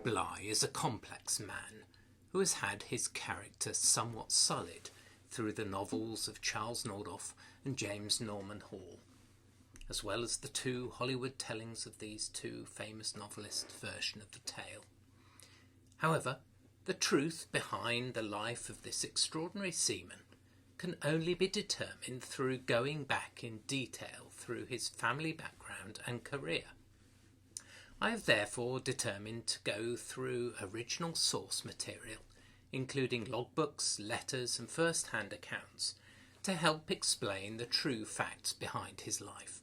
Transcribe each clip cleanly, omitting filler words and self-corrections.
Bligh is a complex man who has had his character somewhat sullied through the novels of Charles Nordhoff and James Norman Hall, as well as the two Hollywood tellings of these two famous novelists' version of the tale. However, the truth behind the life of this extraordinary seaman can only be determined through going back in detail through his family background and career. I have therefore determined to go through original source material, including logbooks, letters and first-hand accounts, to help explain the true facts behind his life.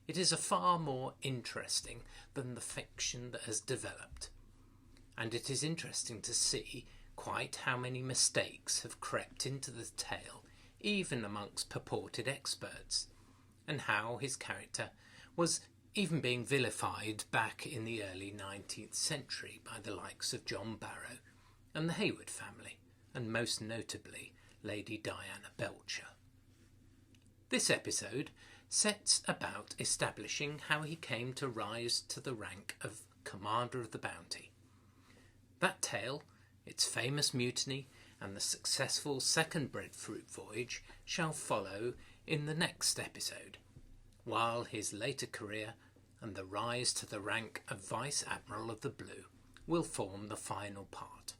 It is a far more interesting than the fiction that has developed, and it is interesting to see quite how many mistakes have crept into the tale, even amongst purported experts, and how his character was even being vilified back in the early 19th century by the likes of John Barrow and the Hayward family, and most notably Lady Diana Belcher. This episode sets about establishing how he came to rise to the rank of Commander of the Bounty. That tale, its famous mutiny, and the successful second breadfruit voyage shall follow in the next episode, while his later career and the rise to the rank of Vice Admiral of the Blue will form the final part.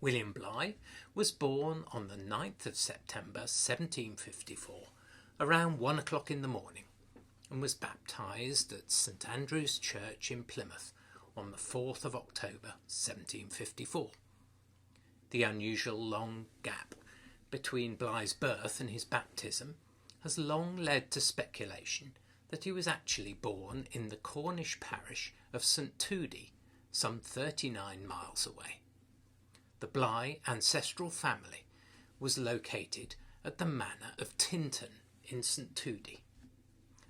William Bligh was born on the 9th of September 1754, around 1 o'clock in the morning, and was baptised at St Andrew's Church in Plymouth on the 4th of October 1754. The unusual long gap between Bligh's birth and his baptism has long led to speculation that he was actually born in the Cornish parish of St Tudi, some 39 miles away. The Bligh ancestral family was located at the manor of Tinton in St Tudi,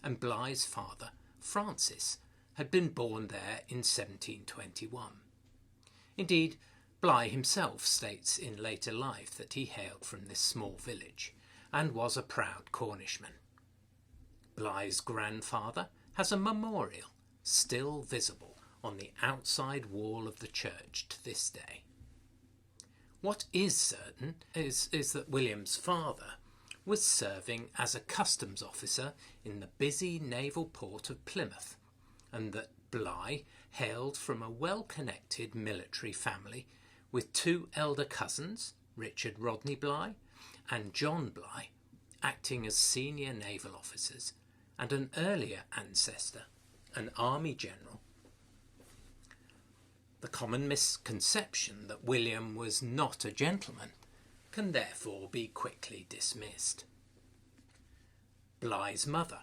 and Bligh's father, Francis, had been born there in 1721. Indeed, Bligh himself states in later life that he hailed from this small village and was a proud Cornishman. Bligh's grandfather has a memorial still visible on the outside wall of the church to this day. What is certain is that William's father was serving as a customs officer in the busy naval port of Plymouth, and that Bligh hailed from a well-connected military family with two elder cousins, Richard Rodney Bligh and John Bligh, acting as senior naval officers, and an earlier ancestor, an army general. The common misconception that William was not a gentleman can therefore be quickly dismissed. Bligh's mother,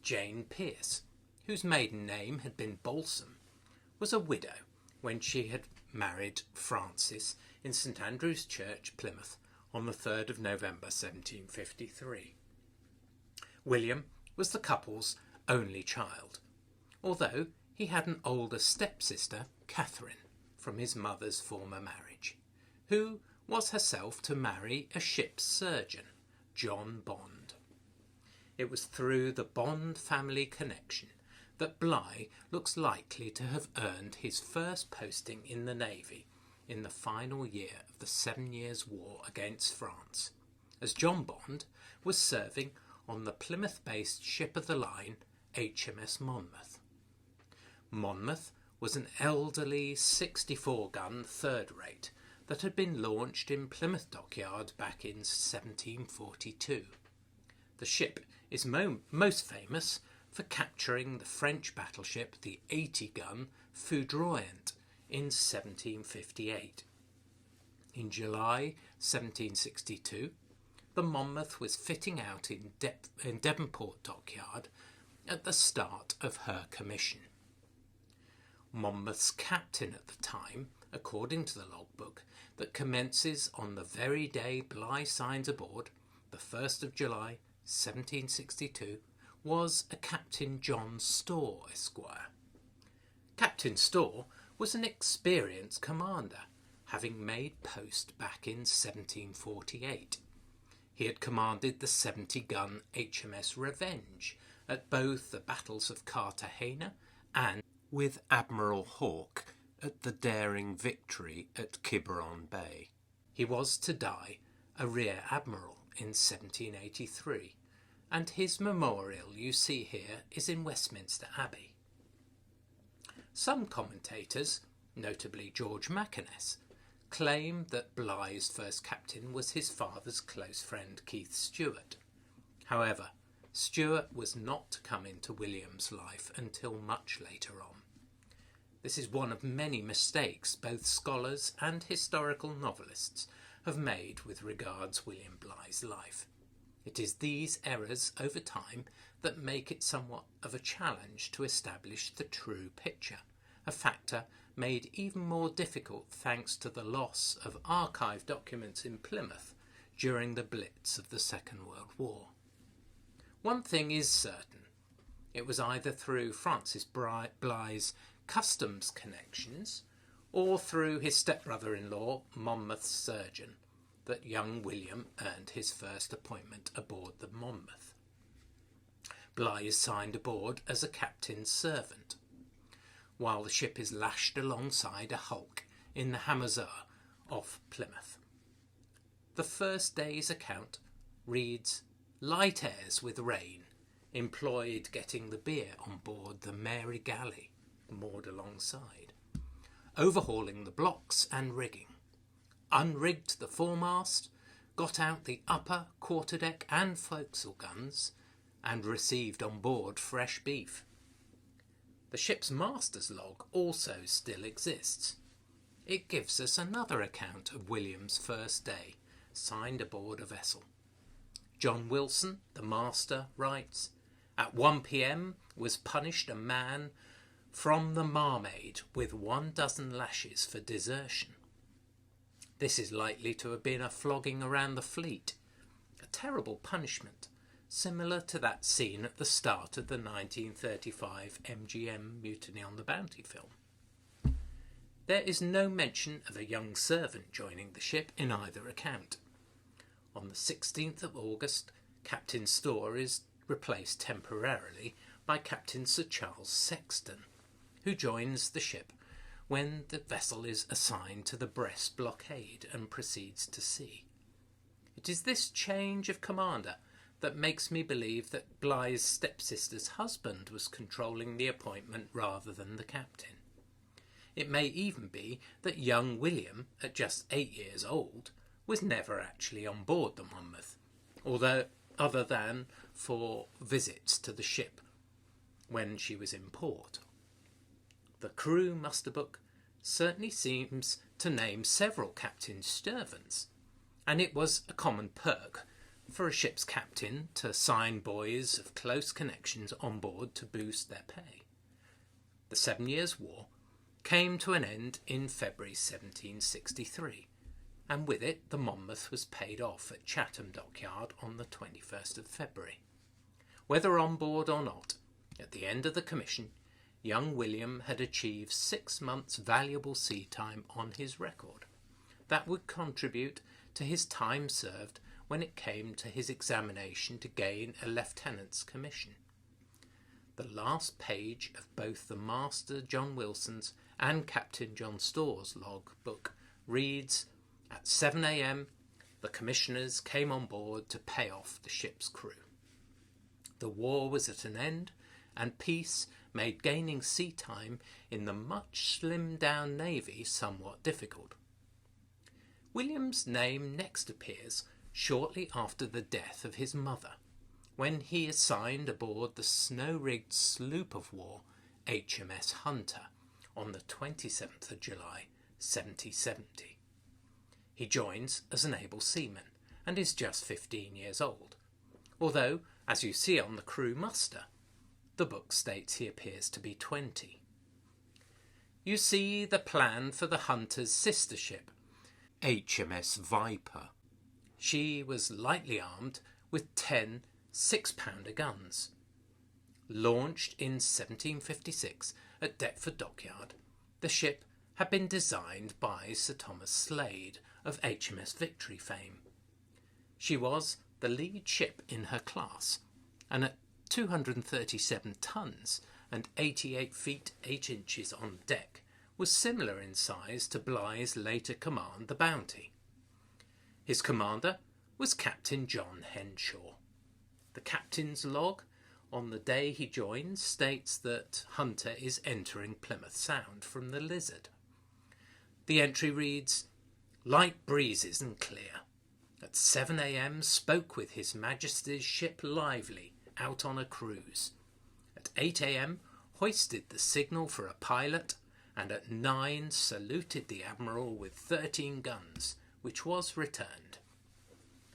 Jane Pierce, whose maiden name had been Balsam, was a widow when she had married Francis in St Andrew's Church, Plymouth, on the 3rd of November 1753. William was the couple's only child, although he had an older stepsister, Catherine, from his mother's former marriage, who was herself to marry a ship's surgeon, John Bond. It was through the Bond family connection that Bligh looks likely to have earned his first posting in the Navy in the final year of the 7 Years' War against France, as John Bond was serving on the Plymouth-based ship of the line HMS Monmouth. Monmouth was an elderly 64-gun third rate that had been launched in Plymouth Dockyard back in 1742. The ship is most famous for capturing the French battleship, the 80-gun Foudroyant, in 1758. In July 1762, the Monmouth was fitting out in Devonport Dockyard at the start of her commission. Monmouth's captain at the time, according to the logbook that commences on the very day Bligh signs aboard, the 1st of July 1762, was a Captain John Storr, Esquire. Captain Storr was an experienced commander, having made post back in 1748. He had commanded the 70-gun HMS Revenge at both the battles of Cartagena and with Admiral Hawke at the daring victory at Quiberon Bay. He was to die a rear admiral in 1783, and his memorial you see here is in Westminster Abbey. Some commentators, notably George Mackiness, claim that Bligh's first captain was his father's close friend Keith Stewart. However, Stewart was not to come into William's life until much later on. This is one of many mistakes both scholars and historical novelists have made with regards William Bligh's life. It is these errors over time that make it somewhat of a challenge to establish the true picture, a factor made even more difficult thanks to the loss of archive documents in Plymouth during the Blitz of the Second World War. One thing is certain. It was either through Francis Bligh's customs connections or through his stepbrother-in-law, Monmouth's surgeon, that young William earned his first appointment aboard the Monmouth. Bligh is signed aboard as a captain's servant, while the ship is lashed alongside a hulk in the Hamozer off Plymouth. The first day's account reads, "Light airs with rain employed getting the beer on board the Mary Galley, moored alongside, overhauling the blocks and rigging, unrigged the foremast, got out the upper quarterdeck and forecastle guns, and received on board fresh beef." The ship's master's log also still exists. It gives us another account of William's first day, signed aboard a vessel. John Wilson, the master, writes, "At 1 p.m. was punished a man from the Marmaid with 12 lashes for desertion." This is likely to have been a flogging around the fleet, a terrible punishment, similar to that seen at the start of the 1935 MGM Mutiny on the Bounty film. There is no mention of a young servant joining the ship in either account. On the 16th of August, Captain Storr is replaced temporarily by Captain Sir Charles Sexton, who joins the ship when the vessel is assigned to the Brest blockade and proceeds to sea. It is this change of commander that makes me believe that Bligh's stepsister's husband was controlling the appointment rather than the captain. It may even be that young William, at just 8 years old, was never actually on board the Monmouth, although other than for visits to the ship when she was in port. The crew muster book certainly seems to name several captain's servants, and it was a common perk for a ship's captain to sign boys of close connections on board to boost their pay. The 7 Years' War came to an end in February 1763, and with it the Monmouth was paid off at Chatham Dockyard on the 21st of February. Whether on board or not, at the end of the commission, young William had achieved 6 months' valuable sea time on his record. That would contribute to his time served when it came to his examination to gain a lieutenant's commission. The last page of both the Master John Wilson's and Captain John Storr's log book reads, "At 7 a.m. the commissioners came on board to pay off the ship's crew." The war was at an end, and peace made gaining sea time in the much slimmed-down navy somewhat difficult. William's name next appears shortly after the death of his mother, when he is signed aboard the snow-rigged sloop of war HMS Hunter on the 27th of July 1770. He joins as an able seaman and is just 15 years old, although, as you see on the crew muster, the book states he appears to be 20. You see the plan for the Hunter's sister ship, HMS Viper. She was lightly armed with 10 6-pounder guns. Launched in 1756 at Deptford Dockyard, the ship had been designed by Sir Thomas Slade of HMS Victory fame. She was the lead ship in her class, and at 237 tons and 88 feet 8 inches on deck, was similar in size to Bligh's later command, the Bounty. His commander was Captain John Henshaw. The captain's log on the day he joins states that Hunter is entering Plymouth Sound from the Lizard. The entry reads, "Light breezes and clear. At 7 a.m. spoke with His Majesty's ship Lively out on a cruise. At 8 a.m. hoisted the signal for a pilot, and at 9 saluted the Admiral with 13 guns, which was returned.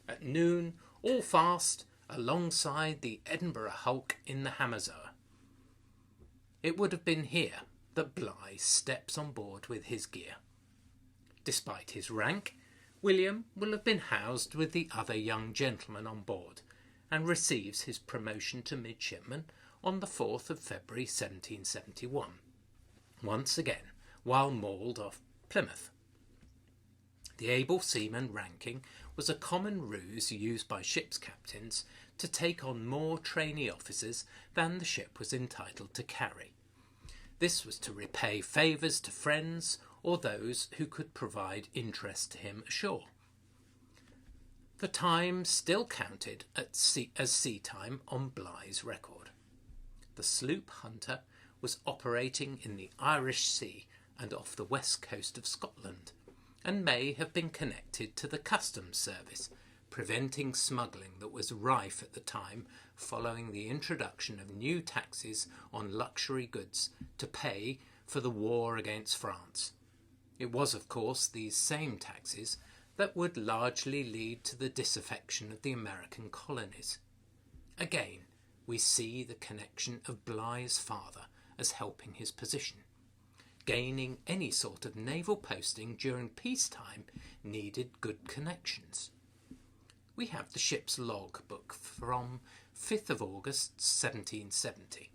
At noon, all fast, alongside the Edinburgh hulk in the Hammazar." It would have been here that Bligh steps on board with his gear. Despite his rank, William will have been housed with the other young gentlemen on board, and receives his promotion to midshipman on the 4th of February 1771, once again while mauled off Plymouth. The able seaman ranking was a common ruse used by ship's captains to take on more trainee officers than the ship was entitled to carry. This was to repay favours to friends or those who could provide interest to him ashore. The time still counted as sea time on Bligh's record. The sloop Hunter was operating in the Irish Sea and off the west coast of Scotland, and may have been connected to the customs service, preventing smuggling that was rife at the time following the introduction of new taxes on luxury goods to pay for the war against France. It was, of course, these same taxes that would largely lead to the disaffection of the American colonies. Again, we see the connection of Bligh's father as helping his position. Gaining any sort of naval posting during peacetime needed good connections. We have the ship's log book from 5th of August 1770.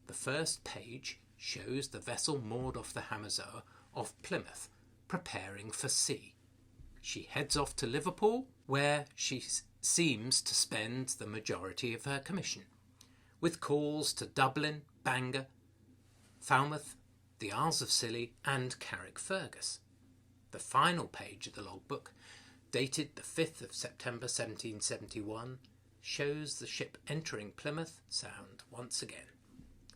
The first page shows the vessel moored off the Hammazar off Plymouth, preparing for sea. She heads off to Liverpool, where she seems to spend the majority of her commission, with calls to Dublin, Bangor, Falmouth, the Isles of Scilly and Carrickfergus. The final page of the logbook, dated the 5th of September 1771, shows the ship entering Plymouth Sound once again.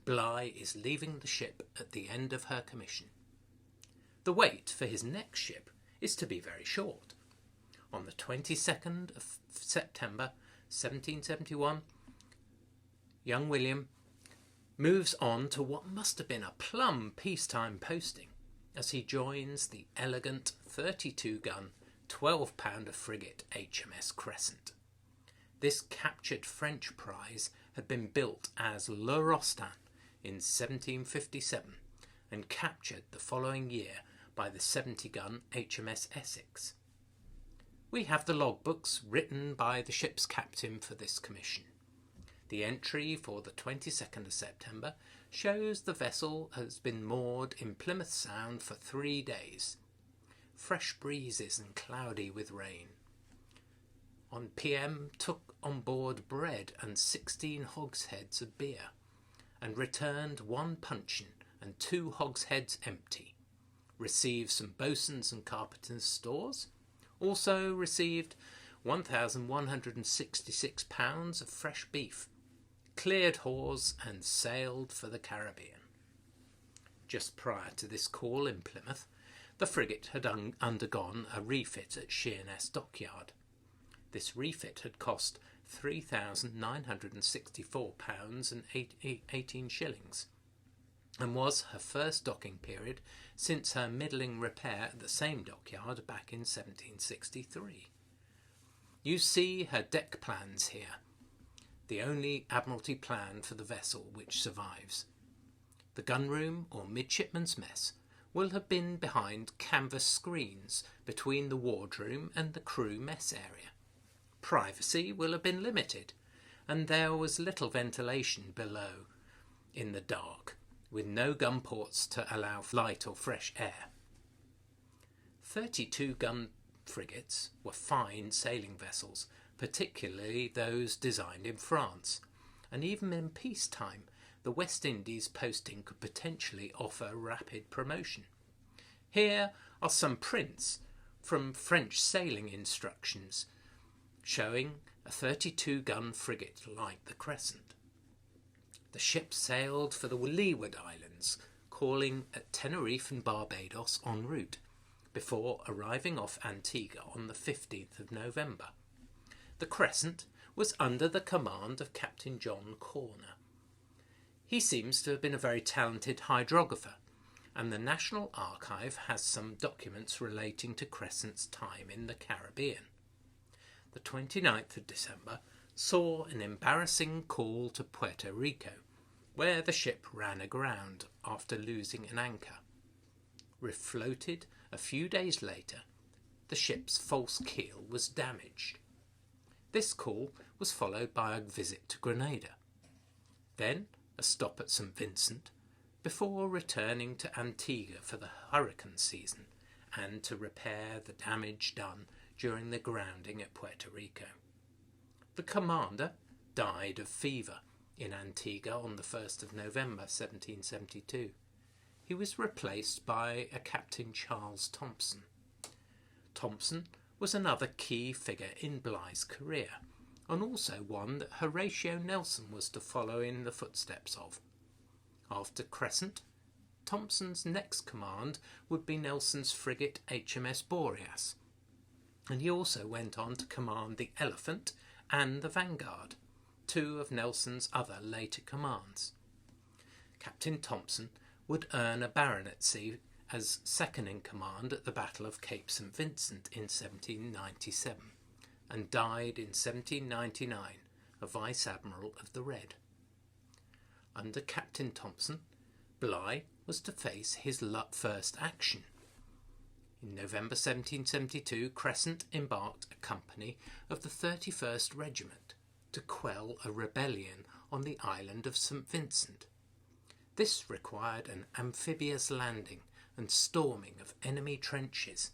Bligh is leaving the ship at the end of her commission. The wait for his next ship is to be very short. On the 22nd of September 1771, young William moves on to what must have been a plum peacetime posting as he joins the elegant 32-gun, 12-pounder frigate HMS Crescent. This captured French prize had been built as Le Rostin in 1757 and captured the following year by the 70-gun HMS Essex. We have the logbooks written by the ship's captain for this commission. The entry for the 22nd of September shows the vessel has been moored in Plymouth Sound for 3 days. Fresh breezes and cloudy with rain. On PM took on board bread and 16 hogsheads of beer, and returned 1 puncheon and 2 hogsheads empty. Received some boatswain's and carpenter's stores. Also received 1,166 pounds of fresh beef. Cleared hawse and sailed for the Caribbean. Just prior to this call in Plymouth, the frigate had undergone a refit at Sheerness Dockyard. This refit had cost £3,964 and 18 shillings, and was her first docking period since her middling repair at the same dockyard back in 1763. You see her deck plans here, the only Admiralty plan for the vessel which survives. The gunroom or midshipman's mess will have been behind canvas screens between the wardroom and the crew mess area. Privacy will have been limited, and there was little ventilation below in the dark, with no gun ports to allow light or fresh air. 32-gun frigates were fine sailing vessels, particularly those designed in France, and even in peacetime the West Indies posting could potentially offer rapid promotion. Here are some prints from French sailing instructions showing a 32-gun frigate like the Crescent. The ship sailed for the Leeward Islands, calling at Tenerife and Barbados en route, before arriving off Antigua on the 15th of November. The Crescent was under the command of Captain John Corner. He seems to have been a very talented hydrographer, and the National Archive has some documents relating to Crescent's time in the Caribbean. The 29th of December saw an embarrassing call to Puerto Rico, where the ship ran aground after losing an anchor. Refloated a few days later, the ship's false keel was damaged. This call was followed by a visit to Grenada, then a stop at St. Vincent, before returning to Antigua for the hurricane season and to repair the damage done during the grounding at Puerto Rico. The commander died of fever in Antigua on the 1st of November 1772. He was replaced by a Captain Charles Thompson. Thompson was another key figure in Bligh's career, and also one that Horatio Nelson was to follow in the footsteps of. After Crescent, Thompson's next command would be Nelson's frigate HMS Boreas, and he also went on to command the Elephant and the Vanguard, two of Nelson's other later commands. Captain Thompson would earn a baronetcy as second in command at the Battle of Cape St. Vincent in 1797, and died in 1799, a Vice-Admiral of the Red. Under Captain Thompson, Bligh was to face his first action. In November 1772, Crescent embarked a company of the 31st Regiment to quell a rebellion on the island of St. Vincent. This required an amphibious landing and storming of enemy trenches.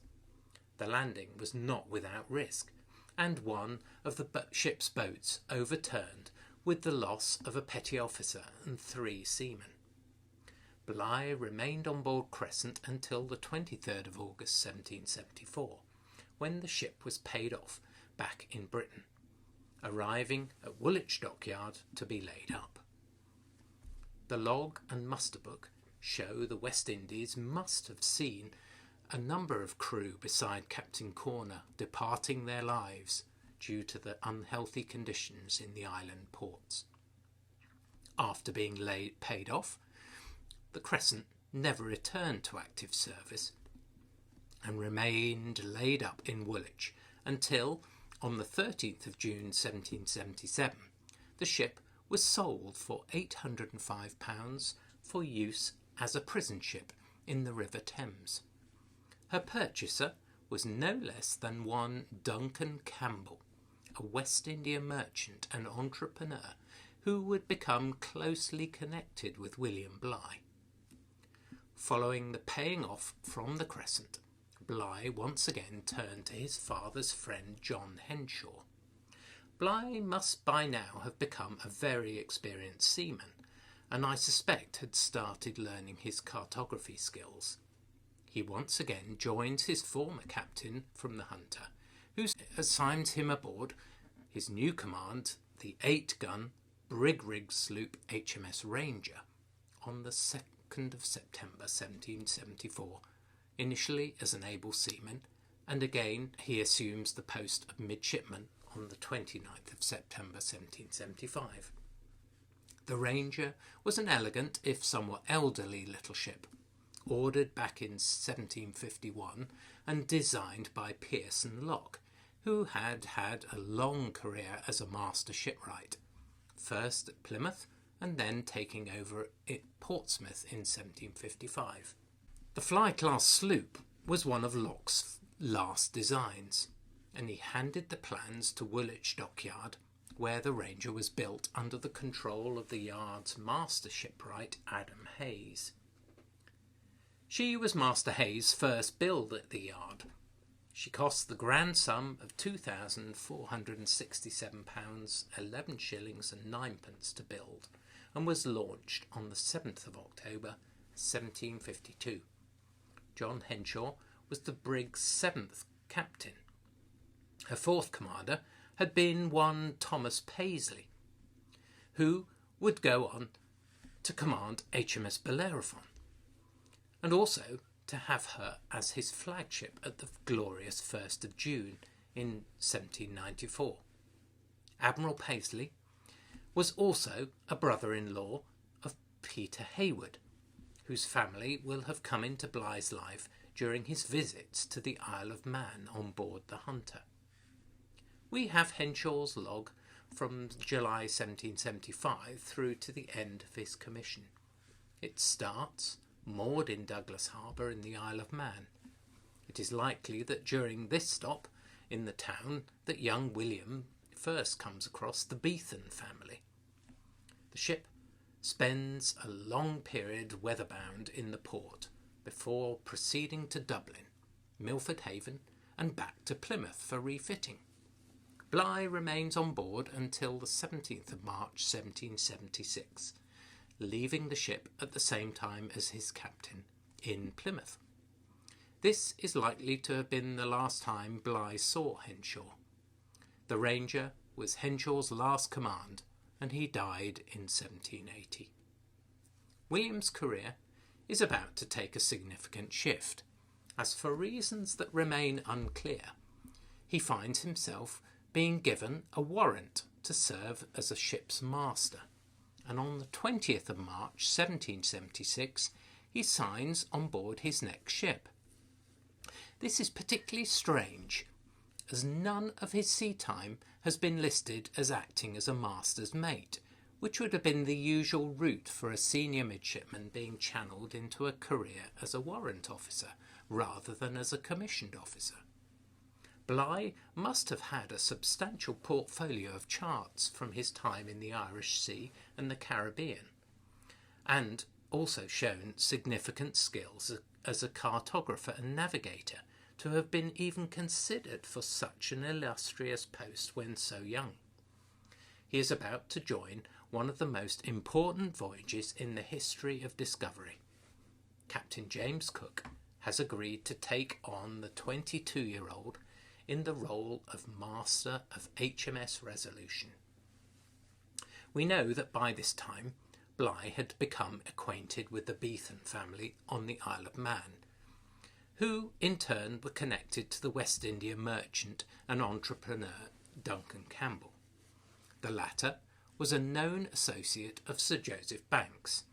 The landing was not without risk, and one of the ship's boats overturned with the loss of a petty officer and 3 seamen. Bligh remained on board Crescent until the 23rd of August 1774, when the ship was paid off back in Britain, arriving at Woolwich Dockyard to be laid up. The log and muster book show the West Indies must have seen a number of crew beside Captain Corner departing their lives due to the unhealthy conditions in the island ports. After being paid off, the Crescent never returned to active service and remained laid up in Woolwich until, on the 13th of June 1777, the ship was sold for £805 for use as a prison ship in the River Thames. Her purchaser was no less than one Duncan Campbell, a West India merchant and entrepreneur who would become closely connected with William Bligh. Following the paying off from the Crescent, Bligh once again turned to his father's friend John Henshaw. Bligh must by now have become a very experienced seaman, and I suspect had started learning his cartography skills. He once again joins his former captain from the Hunter, who assigns him aboard his new command, the 8-gun brig-rigged sloop HMS Ranger, on the 2nd of September 1774, initially as an able seaman, and again he assumes the post of midshipman on the 29th of September 1775. The Ranger was an elegant, if somewhat elderly, little ship, ordered back in 1751 and designed by Pearson Locke, who had had a long career as a master shipwright, first at Plymouth and then taking over at Portsmouth in 1755. The Fly-class sloop was one of Locke's last designs, and he handed the plans to Woolwich Dockyard, where the Ranger was built under the control of the yard's master shipwright Adam Hayes. She was Master Hayes' first build at the yard. She cost the grand sum of £2,467, 11 shillings and 9pence to build, and was launched on the 7th of October 1752. John Henshaw was the brig's 7th captain. Her 4th commander had been one Thomas Paisley, who would go on to command HMS Bellerophon, and also to have her as his flagship at the glorious 1st of June in 1794. Admiral Paisley was also a brother-in-law of Peter Hayward, whose family will have come into Bligh's life during his visits to the Isle of Man on board the Hunter. We have Henshaw's log from July 1775 through to the end of his commission. It starts moored in Douglas Harbour in the Isle of Man. It is likely that during this stop in the town that young William first comes across the Beetham family. The ship spends a long period weatherbound in the port before proceeding to Dublin, Milford Haven and back to Plymouth for refitting. Bligh remains on board until the 17th of March 1776, leaving the ship at the same time as his captain in Plymouth. This is likely to have been the last time Bligh saw Henshaw. The Ranger was Henshaw's last command, and he died in 1780. William's career is about to take a significant shift, as for reasons that remain unclear, he finds himself being given a warrant to serve as a ship's master, and on the 20th of March 1776 he signs on board his next ship. This is particularly strange, as none of his sea time has been listed as acting as a master's mate, which would have been the usual route for a senior midshipman being channelled into a career as a warrant officer rather than as a commissioned officer. Bligh must have had a substantial portfolio of charts from his time in the Irish Sea and the Caribbean, and also shown significant skills as a cartographer and navigator, to have been even considered for such an illustrious post when so young. He is about to join one of the most important voyages in the history of discovery. Captain James Cook has agreed to take on the 22-year-old in the role of Master of HMS Resolution. We know that by this time Bligh had become acquainted with the Beetham family on the Isle of Man, who in turn were connected to the West India merchant and entrepreneur Duncan Campbell. The latter was a known associate of Sir Joseph Banks.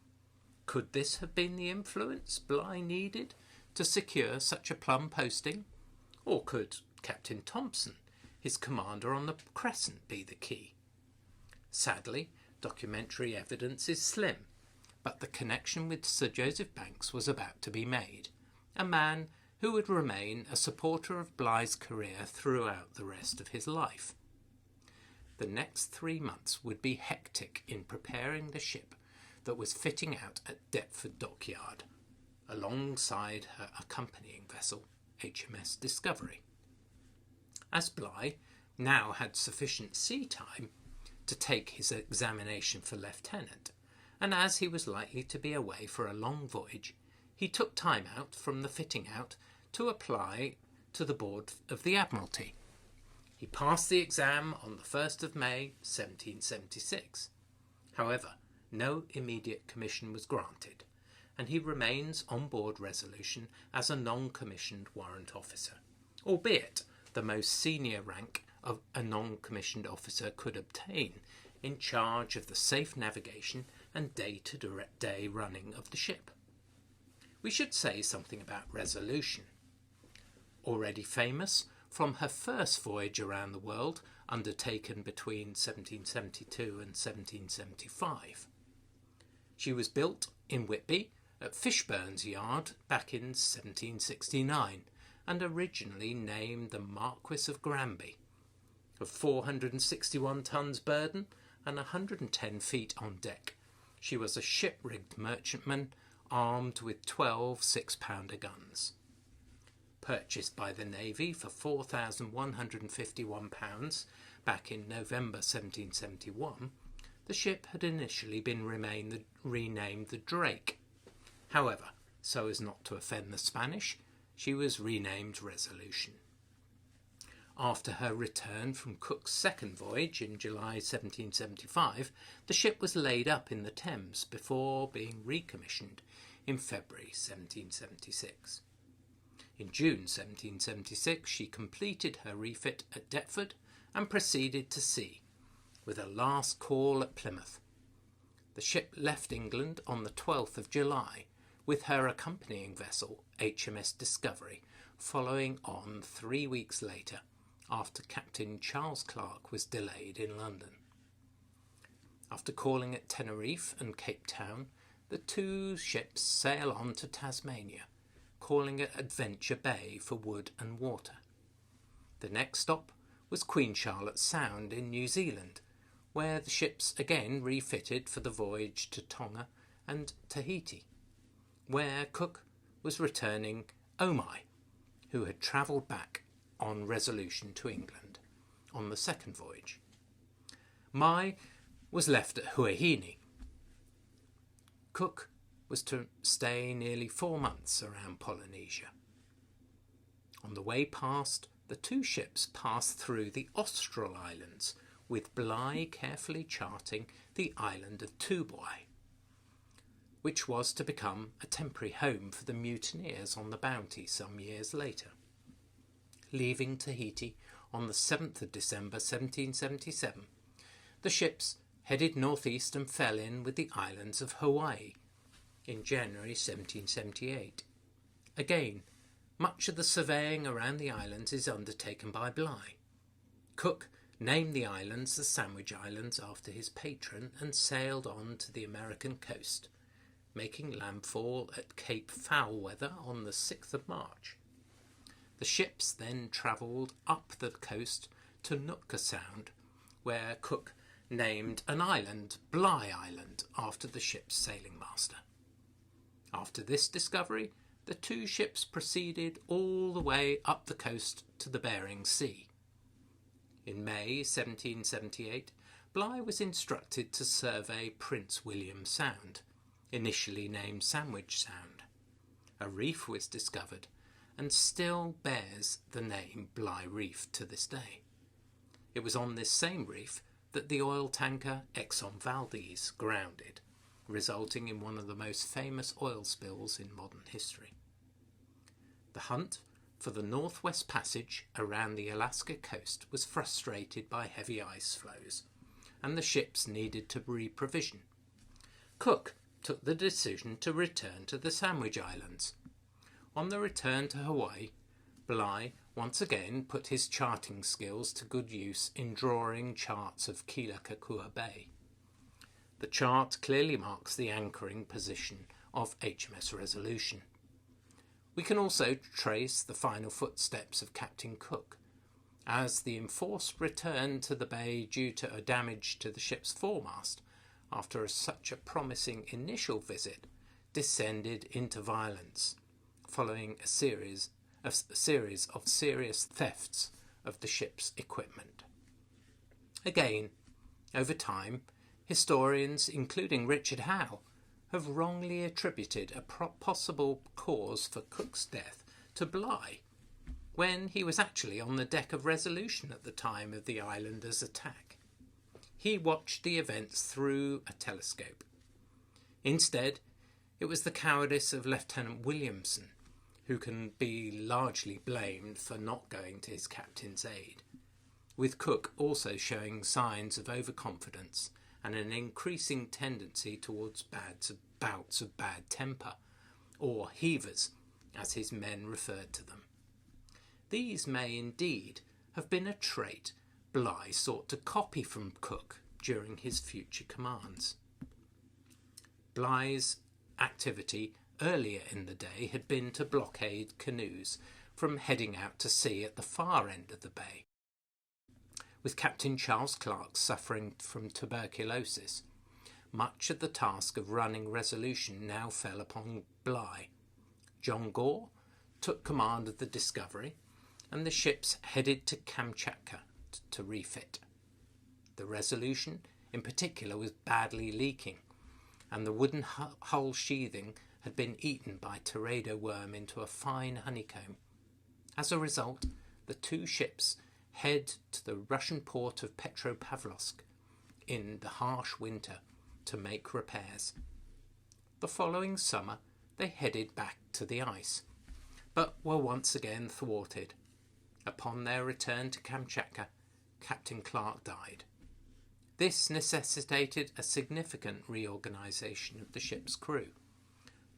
Could this have been the influence Bligh needed to secure such a plum posting? Or could Captain Thompson, his commander on the Crescent, be the key? Sadly, documentary evidence is slim, but the connection with Sir Joseph Banks was about to be made, a man who would remain a supporter of Bligh's career throughout the rest of his life. The next 3 months would be hectic in preparing the ship that was fitting out at Deptford Dockyard, alongside her accompanying vessel, HMS Discovery. As Bligh now had sufficient sea time to take his examination for lieutenant, and as he was likely to be away for a long voyage, he took time out from the fitting out to apply to the board of the Admiralty. He passed the exam on the 1st of May 1776. However, no immediate commission was granted, and he remains on board Resolution as a non-commissioned warrant officer, albeit the most senior rank of a non-commissioned officer could obtain, in charge of the safe navigation and day-to-day running of the ship. We should say something about Resolution. Already famous from her first voyage around the world, undertaken between 1772 and 1775. She was built in Whitby at Fishburne's Yard back in 1769 and originally named the Marquis of Granby. Of 461 tons burden and 110 feet on deck, she was a ship-rigged merchantman armed with 12 6-pounder guns. Purchased by the Navy for £4,151 back in November 1771, The ship had initially been renamed the Drake. However, so as not to offend the Spanish, she was renamed Resolution. After her return from Cook's second voyage in July 1775, the ship was laid up in the Thames before being recommissioned in February 1776. In June 1776, she completed her refit at Deptford and proceeded to sea, with a last call at Plymouth. The ship left England on the 12th of July, with her accompanying vessel, HMS Discovery, following on 3 weeks later, after Captain Charles Clark was delayed in London. After calling at Tenerife and Cape Town, the two ships sail on to Tasmania, calling at Adventure Bay for wood and water. The next stop was Queen Charlotte Sound in New Zealand, where the ships again refitted for the voyage to Tonga and Tahiti, where Cook was returning Omai, who had travelled back on Resolution to England on the second voyage. Mai was left at Huahine. Cook was to stay nearly 4 months around Polynesia. On the way past, the two ships passed through the Austral Islands, with Bligh carefully charting the island of Tubuai, which was to become a temporary home for the mutineers on the Bounty some years later. Leaving Tahiti on the 7th of December 1777, the ships headed northeast and fell in with the islands of Hawaii in January 1778. Again, much of the surveying around the islands is undertaken by Bligh. Cook named the islands the Sandwich Islands after his patron and sailed on to the American coast, making landfall at Cape Foulweather on the 6th of March. The ships then travelled up the coast to Nootka Sound, where Cook named an island Bligh Island after the ship's sailing master. After this discovery, the two ships proceeded all the way up the coast to the Bering Sea. In May 1778, Bligh was instructed to survey Prince William Sound, initially named Sandwich Sound. A reef was discovered and still bears the name Bligh Reef to this day. It was on this same reef that the oil tanker Exxon Valdez grounded, resulting in one of the most famous oil spills in modern history. The hunt for the Northwest Passage around the Alaska coast was frustrated by heavy ice floes, and the ships needed to reprovision. Cook took the decision to return to the Sandwich Islands. On the return to Hawaii, Bligh once again put his charting skills to good use in drawing charts of Kealakekua Bay. The chart clearly marks the anchoring position of HMS Resolution. We can also trace the final footsteps of Captain Cook, as the enforced return to the bay due to a damage to the ship's foremast after such a promising initial visit descended into violence, following a series of serious thefts of the ship's equipment. Again, over time, historians, including Richard Howe, have wrongly attributed a possible cause for Cook's death to Bligh, when he was actually on the deck of Resolution at the time of the islanders' attack. He watched the events through a telescope. Instead, it was the cowardice of Lieutenant Williamson, who can be largely blamed for not going to his captain's aid, with Cook also showing signs of overconfidence and an increasing tendency towards bouts of bad temper, or heavers, as his men referred to them. These may indeed have been a trait Bligh sought to copy from Cook during his future commands. Bligh's activity earlier in the day had been to blockade canoes from heading out to sea at the far end of the bay. With Captain Charles Clark suffering from tuberculosis, much of the task of running Resolution now fell upon Bligh. John Gore took command of the Discovery, and the ships headed to Kamchatka to refit. The Resolution in particular, was badly leaking, and the wooden hull sheathing had been eaten by teredo worm into a fine honeycomb. As a result, the two ships head to the Russian port of Petropavlovsk in the harsh winter to make repairs. The following summer they headed back to the ice, but were once again thwarted. Upon their return to Kamchatka, Captain Clark died. This necessitated a significant reorganisation of the ship's crew.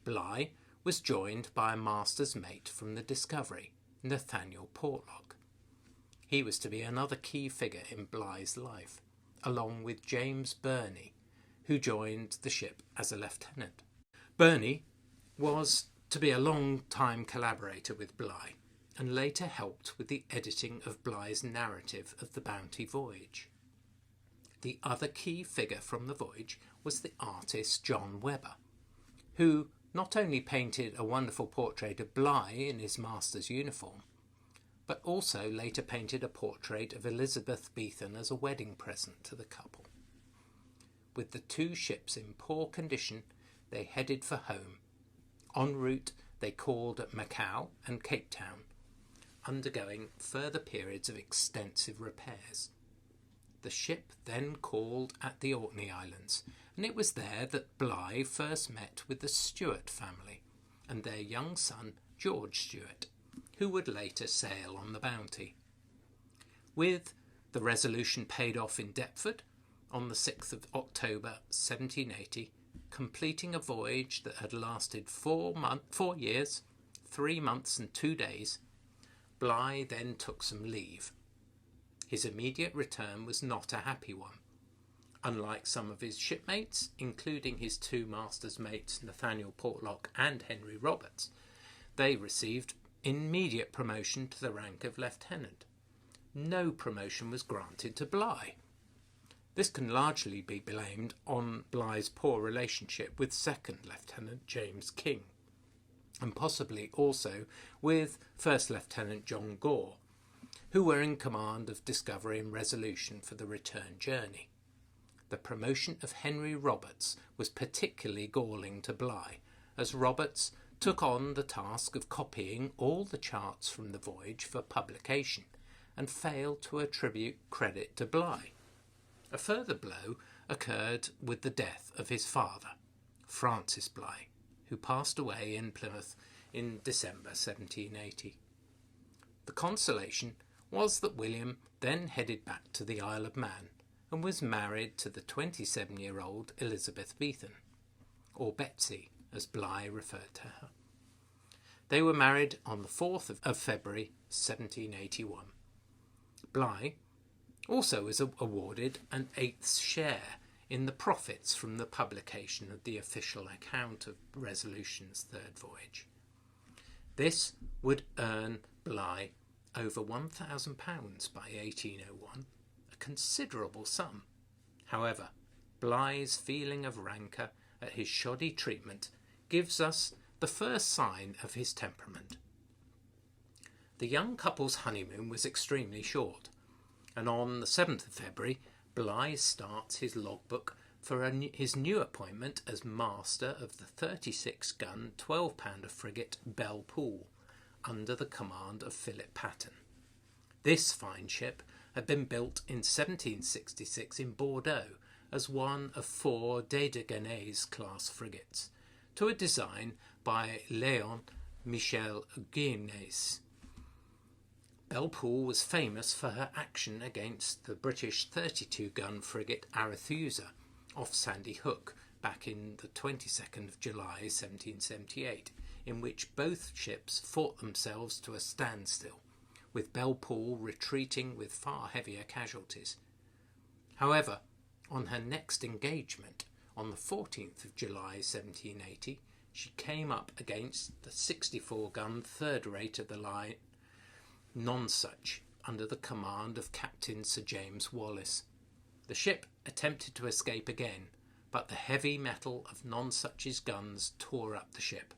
Bligh was joined by a master's mate from the Discovery, Nathaniel Portlock. He was to be another key figure in Bligh's life, along with James Burney, who joined the ship as a lieutenant. Burney was to be a long-time collaborator with Bligh, and later helped with the editing of Bligh's narrative of the Bounty voyage. The other key figure from the voyage was the artist John Webber, who not only painted a wonderful portrait of Bligh in his master's uniform, but also later painted a portrait of Elizabeth Beethan as a wedding present to the couple. With the two ships in poor condition, they headed for home. En route, they called at Macau and Cape Town, undergoing further periods of extensive repairs. The ship then called at the Orkney Islands, and it was there that Bligh first met with the Stewart family and their young son George Stewart, who would later sail on the Bounty. With the Resolution paid off in Deptford on the 6th of October 1780, completing a voyage that had lasted 4 years, 3 months and 2 days, Bligh then took some leave. His immediate return was not a happy one. Unlike some of his shipmates, including his two master's mates Nathaniel Portlock and Henry Roberts, they received immediate promotion to the rank of lieutenant. No promotion was granted to Bligh. This can largely be blamed on Bligh's poor relationship with Second Lieutenant James King, and possibly also with First Lieutenant John Gore, who were in command of Discovery and Resolution for the return journey. The promotion of Henry Roberts was particularly galling to Bligh, as Roberts took on the task of copying all the charts from the voyage for publication, and failed to attribute credit to Bligh. A further blow occurred with the death of his father, Francis Bligh, who passed away in Plymouth in December 1780. The consolation was that William then headed back to the Isle of Man and was married to the 27-year-old Elizabeth Beethan, or Betsy, as Bligh referred to her. They were married on the 4th of February 1781. Bligh also was awarded an 8th share in the profits from the publication of the official account of Resolution's third voyage. This would earn Bligh over £1,000 by 1801, a considerable sum. However, Bligh's feeling of rancour at his shoddy treatment gives us the first sign of his temperament. The young couple's honeymoon was extremely short, and on the 7th of February, Bligh starts his logbook for his new appointment as master of the 36-gun, 12-pounder frigate Belle-Poule, under the command of Philip Patton. This fine ship had been built in 1766 in Bordeaux as one of 4 Dédéganès-class frigates, to a design by Léon Michel Guinness. Belle-Poule was famous for her action against the British 32-gun frigate Arethusa off Sandy Hook back in the 22nd of July 1778, in which both ships fought themselves to a standstill, with Belle-Poule retreating with far heavier casualties. However, on her next engagement, on the 14th of July 1780, she came up against the 64-gun third-rate of the line Nonsuch, under the command of Captain Sir James Wallace. The ship attempted to escape again, but the heavy metal of Nonsuch's guns tore up the ship.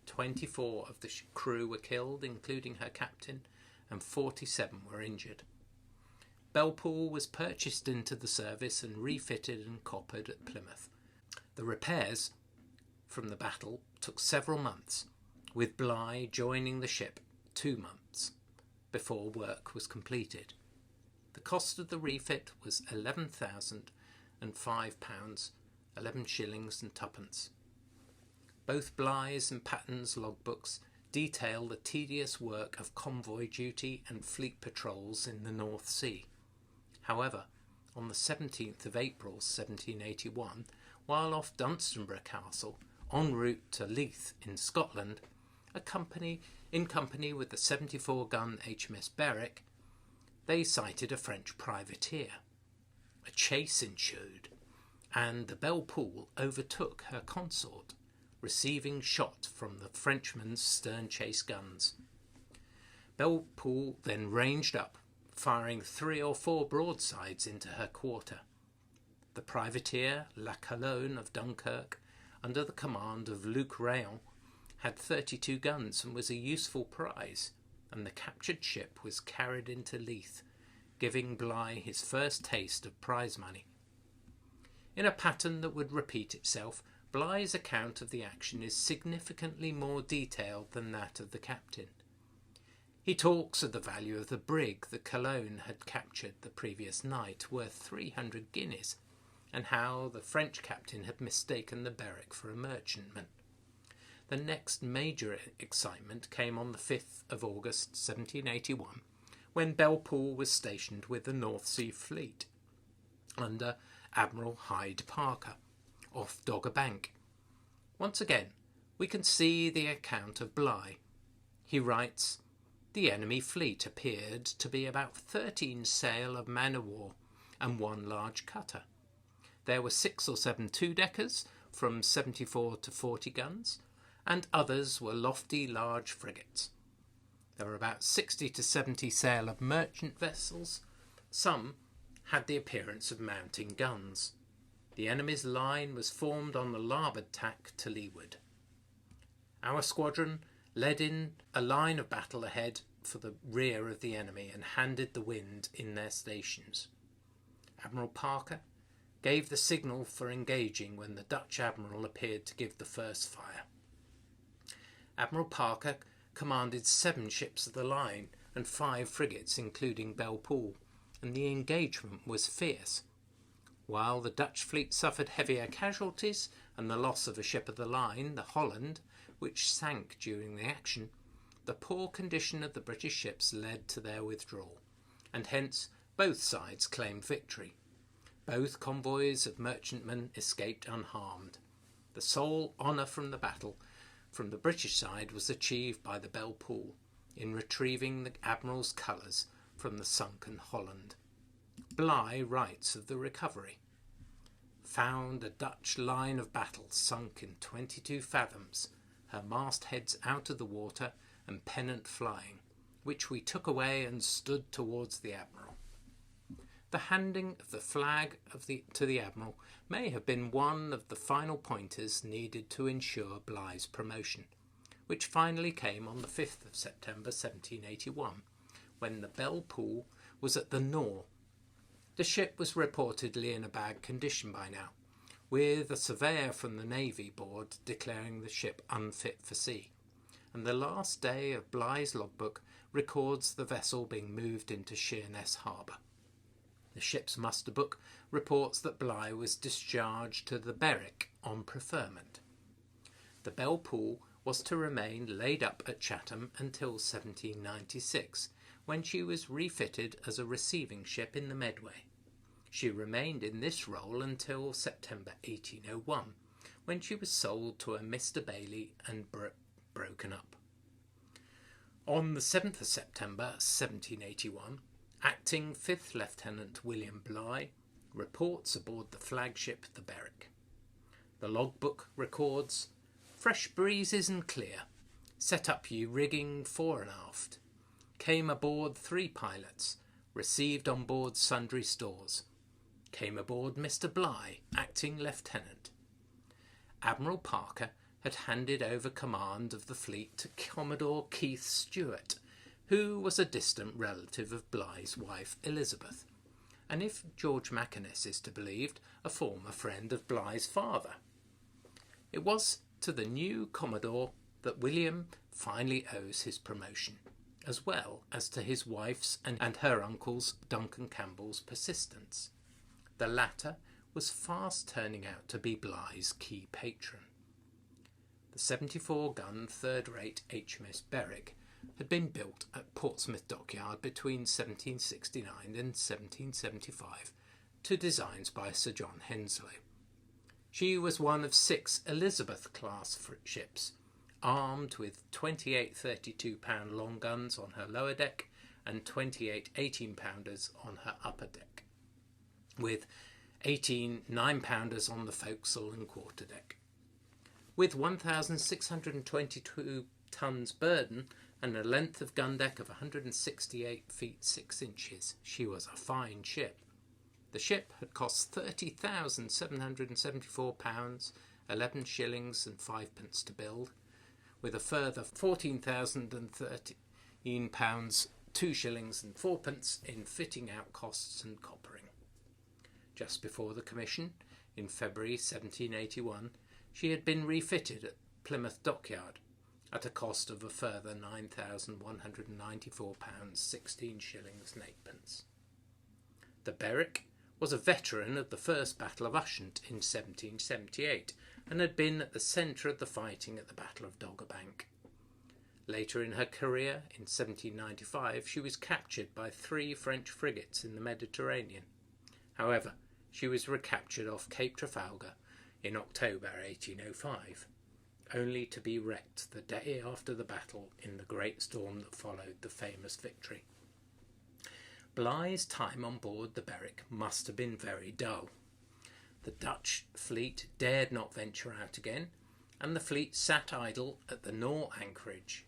24 of the crew were killed, including her captain, and 47 were injured. Belpool was purchased into the service and refitted and coppered at Plymouth. The repairs from the battle took several months, with Bligh joining the ship 2 months before work was completed. The cost of the refit was £11,005, 11 shillings and twopence. Both Bligh's and Patton's logbooks detail the tedious work of convoy duty and fleet patrols in the North Sea. However, on the 17th of April 1781, while off Dunstanburgh Castle, en route to Leith in Scotland, in company with the 74-gun HMS Berwick, they sighted a French privateer. A chase ensued, and the Belpool overtook her consort, receiving shot from the Frenchman's stern-chase guns. Belpool then ranged up, firing 3 or 4 broadsides into her quarter. The privateer La Colonne of Dunkirk, under the command of Luc Rayon, had 32 guns and was a useful prize, and the captured ship was carried into Leith, giving Bligh his first taste of prize money. In a pattern that would repeat itself, Bligh's account of the action is significantly more detailed than that of the captain. He talks of the value of the brig the Cologne had captured the previous night, worth 300 guineas, and how the French captain had mistaken the Berwick for a merchantman. The next major excitement came on the 5th of August 1781, when Belpool was stationed with the North Sea Fleet under Admiral Hyde Parker, off Dogger Bank. Once again, we can see the account of Bligh. He writes, "The enemy fleet appeared to be about 13 sail of man-of-war and 1 large cutter. There were 6 or 7 two-deckers from 74 to 40 guns, and others were lofty large frigates. There were about 60 to 70 sail of merchant vessels. Some had the appearance of mounting guns. The enemy's line was formed on the larboard tack to leeward. Our squadron led in a line of battle ahead for the rear of the enemy and handed the wind in their stations. Admiral Parker gave the signal for engaging when the Dutch admiral appeared to give the first fire. Admiral Parker commanded 7 ships of the line and 5 frigates, including Belpool, and the engagement was fierce. While the Dutch fleet suffered heavier casualties and the loss of a ship of the line, the Holland, which sank during the action, the poor condition of the British ships led to their withdrawal, and hence both sides claimed victory. Both convoys of merchantmen escaped unharmed. The sole honour from the battle from the British side was achieved by the Belpool in retrieving the Admiral's colours from the sunken Holland. Bligh writes of the recovery. "Found a Dutch line of battle sunk in 22 fathoms, her mastheads out of the water and pennant flying, which we took away and stood towards the Admiral." The handing of the flag to the Admiral may have been one of the final pointers needed to ensure Bligh's promotion, which finally came on the 5th of September 1781, when the Belpool was at the Nore. The ship was reportedly in a bad condition by now, with a surveyor from the Navy Board declaring the ship unfit for sea, and the last day of Bligh's logbook records the vessel being moved into Sheerness Harbour. The ship's muster book reports that Bligh was discharged to the Berwick on preferment. The Belpool was to remain laid up at Chatham until 1796, when she was refitted as a receiving ship in the Medway. She remained in this role until September 1801, when she was sold to a Mr. Bailey and broken up. On the 7th of September 1781, Acting 5th Lieutenant William Bligh reports aboard the flagship the Berwick. The logbook records, "Fresh breezes and clear. Set up ye rigging fore and aft. Came aboard 3 pilots. Received on board sundry stores. Came aboard Mr. Bligh, acting lieutenant." Admiral Parker had handed over command of the fleet to Commodore Keith Stewart, who was a distant relative of Bligh's wife Elizabeth, and if George Macinnes is to be believed, a former friend of Bligh's father. It was to the new Commodore that William finally owes his promotion, as well as to his wife's and her uncle's Duncan Campbell's persistence. The latter was fast turning out to be Bligh's key patron. The 74-gun third-rate HMS Berwick had been built at Portsmouth Dockyard between 1769 and 1775 to designs by Sir John Hensley. She was one of 6 Elizabeth-class ships, armed with 28 32-pound long guns on her lower deck and 28 18-pounders on her upper deck, with 18 9-pounders on the forecastle and quarterdeck. With 1,622 tons burden and a length of gun deck of 168 feet 6 inches, she was a fine ship. The ship had cost £30,774, 11 shillings and 5 pence to build, with a further £14,013, 2 shillings and 4 pence in fitting out costs and coppering. Just before the commission, in February 1781, she had been refitted at Plymouth Dockyard at a cost of a further £9,194, 16 shillings and 8 pence. The Berwick was a veteran of the First Battle of Ushant in 1778 and had been at the centre of the fighting at the Battle of Dogger Bank. Later in her career, in 1795, she was captured by 3 French frigates in the Mediterranean. However, she was recaptured off Cape Trafalgar in October 1805, only to be wrecked the day after the battle in the great storm that followed the famous victory. Bligh's time on board the Berwick must have been very dull. The Dutch fleet dared not venture out again, and the fleet sat idle at the Nore anchorage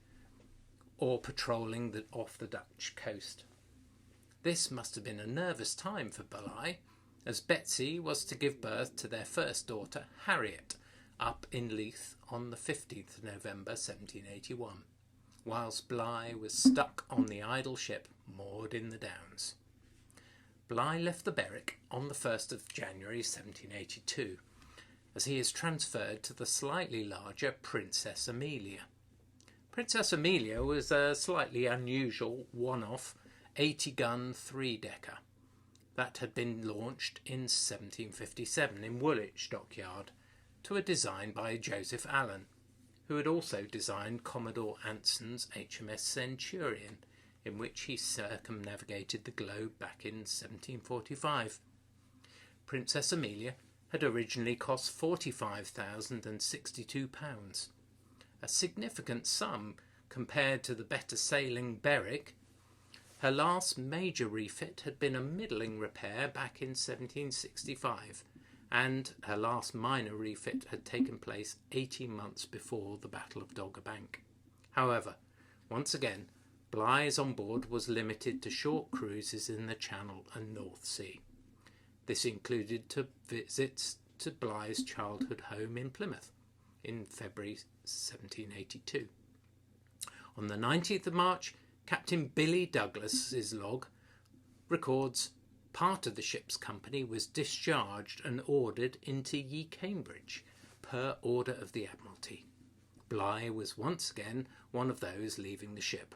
or patrolling off the Dutch coast. This must have been a nervous time for Bligh, as Betsy was to give birth to their first daughter, Harriet, up in Leith on the 15th of November 1781, whilst Bligh was stuck on the idle ship moored in the Downs. Bligh left the Berwick on the 1st of January 1782, as he is transferred to the slightly larger Princess Amelia. Princess Amelia was a slightly unusual one-off 80-gun three-decker that had been launched in 1757 in Woolwich Dockyard to a design by Joseph Allen, who had also designed Commodore Anson's HMS Centurion, in which he circumnavigated the globe back in 1745. Princess Amelia had originally cost £45,062, a significant sum compared to the better sailing Berwick. Her last major refit had been a middling repair back in 1765, and her last minor refit had taken place 18 months before the Battle of Dogger Bank. However, once again, Bligh's on board was limited to short cruises in the Channel and North Sea. This included visits to Bligh's childhood home in Plymouth in February 1782. On the 19th of March, Captain Billy Douglas's log records part of the ship's company was discharged and ordered into Ye Cambridge, per order of the Admiralty. Bligh was once again one of those leaving the ship.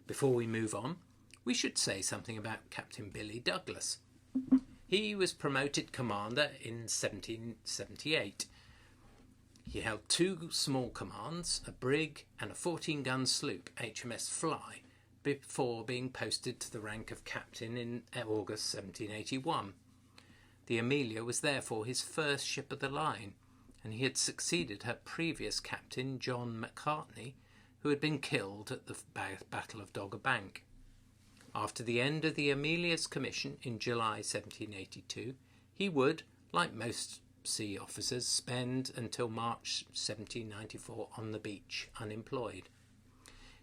Before we move on, we should say something about Captain Billy Douglas. He was promoted commander in 1778. He held 2 small commands, a brig and a 14-gun sloop, HMS Fly, before being posted to the rank of captain in August 1781. The Amelia was therefore his first ship of the line, and he had succeeded her previous captain, John Macartney, who had been killed at the Battle of Dogger Bank. After the end of the Amelia's commission in July 1782, he would, like most sea officers, spend until March 1794 on the beach, unemployed.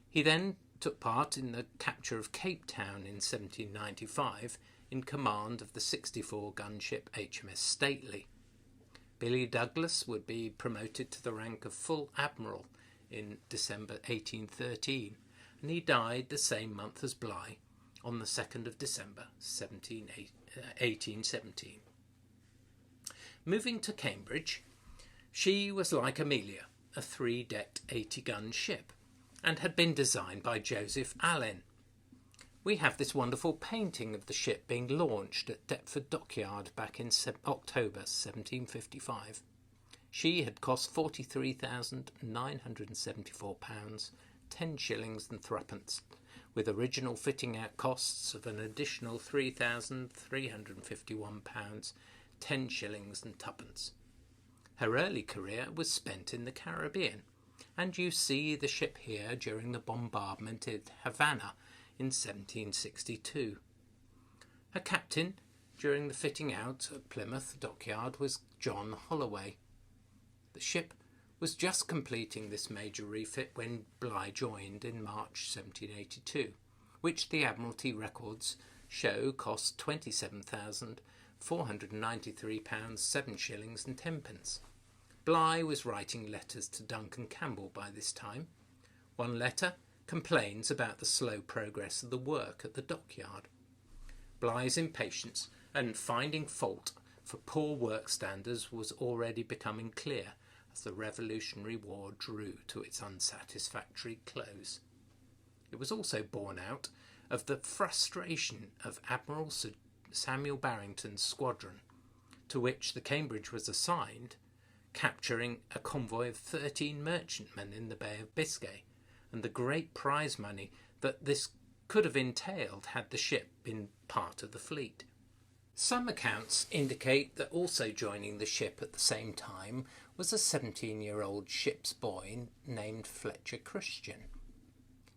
He then took part in the capture of Cape Town in 1795 in command of the 64-gun ship HMS Stately. Billy Douglas would be promoted to the rank of full admiral in December 1813, and he died the same month as Bligh, on the 2nd of December 1817. Moving to Cambridge, she was like Amelia, a 3-decked 80-gun ship, and had been designed by Joseph Allen. We have this wonderful painting of the ship being launched at Deptford Dockyard back in October 1755. She had cost £43,974, 10 shillings and threepence, with original fitting out costs of an additional £3,351, 10 shillings and twopence. Her early career was spent in the Caribbean, and you see the ship here during the bombardment of Havana in 1762. Her captain during the fitting out at Plymouth Dockyard was John Holloway. The ship was just completing this major refit when Bligh joined in March 1782, which the Admiralty records show cost £27,493, 7 shillings and 10 pence. Bligh was writing letters to Duncan Campbell by this time. One letter complains about the slow progress of the work at the dockyard. Bligh's impatience and finding fault for poor work standards was already becoming clear as the Revolutionary War drew to its unsatisfactory close. It was also borne out of the frustration of Admiral Sir Samuel Barrington's squadron, to which the Cambridge was assigned, capturing a convoy of 13 merchantmen in the Bay of Biscay, and the great prize money that this could have entailed had the ship been part of the fleet. Some accounts indicate that also joining the ship at the same time was a 17-year-old ship's boy named Fletcher Christian.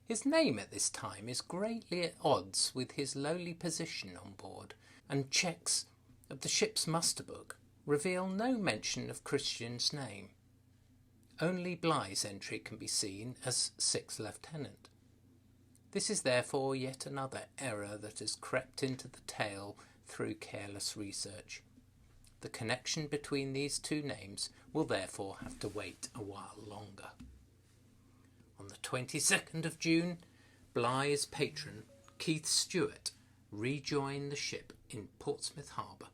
His name at this time is greatly at odds with his lowly position on board, and checks of the ship's muster book reveal no mention of Christian's name. Only Bligh's entry can be seen as 6th Lieutenant. This is therefore yet another error that has crept into the tale through careless research. The connection between these two names will therefore have to wait a while longer. On the 22nd of June, Bligh's patron, Keith Stewart, rejoined the ship in Portsmouth Harbour,